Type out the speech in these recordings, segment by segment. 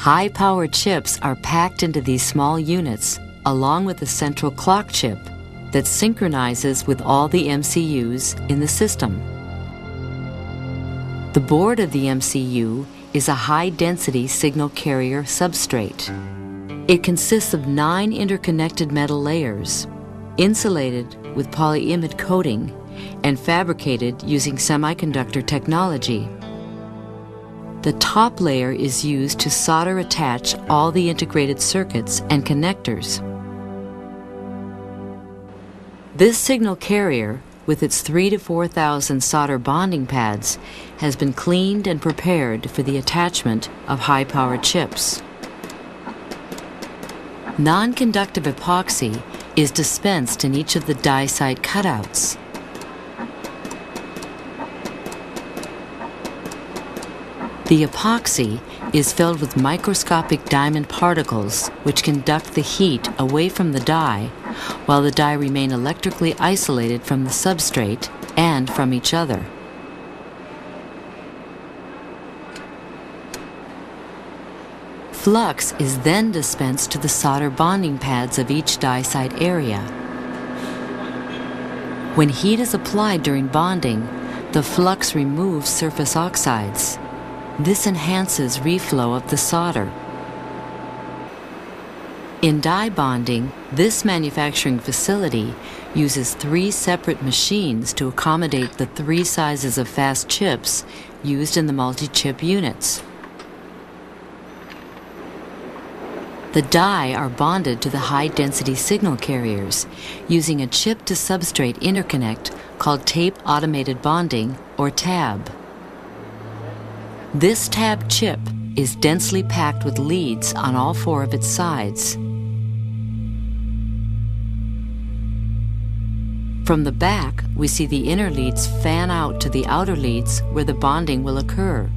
High-power chips are packed into these small units along with a central clock chip that synchronizes with all the MCUs in the system. The board of the MCU is a high-density signal carrier substrate. It consists of 9 interconnected metal layers, insulated with polyimide coating and fabricated using semiconductor technology. The top layer is used to solder attach all the integrated circuits and connectors. This signal carrier, with its 3,000 to 4,000 solder bonding pads, has been cleaned and prepared for the attachment of high-power chips. Non-conductive epoxy is dispensed in each of the die side cutouts. The epoxy is filled with microscopic diamond particles which conduct the heat away from the die, while the die remain electrically isolated from the substrate and from each other. Flux is then dispensed to the solder bonding pads of each die side area. When heat is applied during bonding, the flux removes surface oxides. This enhances reflow of the solder. In die bonding, this manufacturing facility uses 3 separate machines to accommodate the 3 sizes of fast chips used in the multi-chip units. The die are bonded to the high-density signal carriers using a chip-to-substrate interconnect called tape automated bonding, or TAB. This TAB chip is densely packed with leads on all 4 of its sides. From the back, we see the inner leads fan out to the outer leads where the bonding will occur.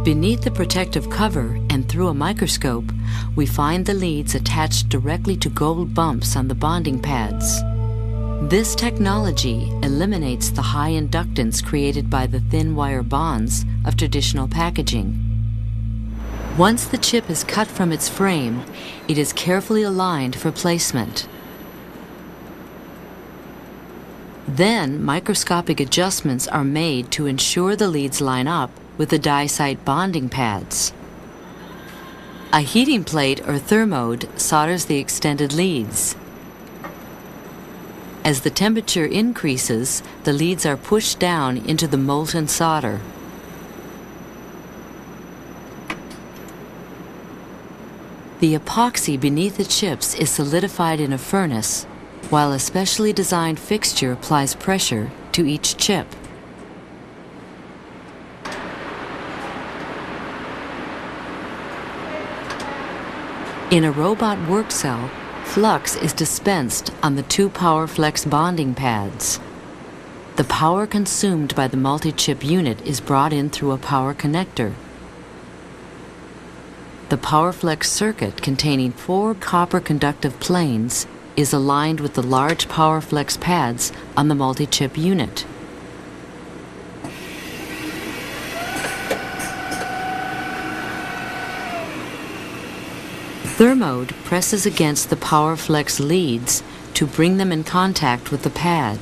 Beneath the protective cover and through a microscope, we find the leads attached directly to gold bumps on the bonding pads. This technology eliminates the high inductance created by the thin wire bonds of traditional packaging. Once the chip is cut from its frame, it is carefully aligned for placement. Then, microscopic adjustments are made to ensure the leads line up with the die side bonding pads. A heating plate or thermode solders the extended leads. As the temperature increases, the leads are pushed down into the molten solder. The epoxy beneath the chips is solidified in a furnace, while a specially designed fixture applies pressure to each chip. In a robot work cell, flux is dispensed on the 2 PowerFlex bonding pads. The power consumed by the multi-chip unit is brought in through a power connector. The PowerFlex circuit, containing 4 copper conductive planes, is aligned with the large PowerFlex pads on the multi-chip unit. Thermode presses against the PowerFlex leads to bring them in contact with the pad.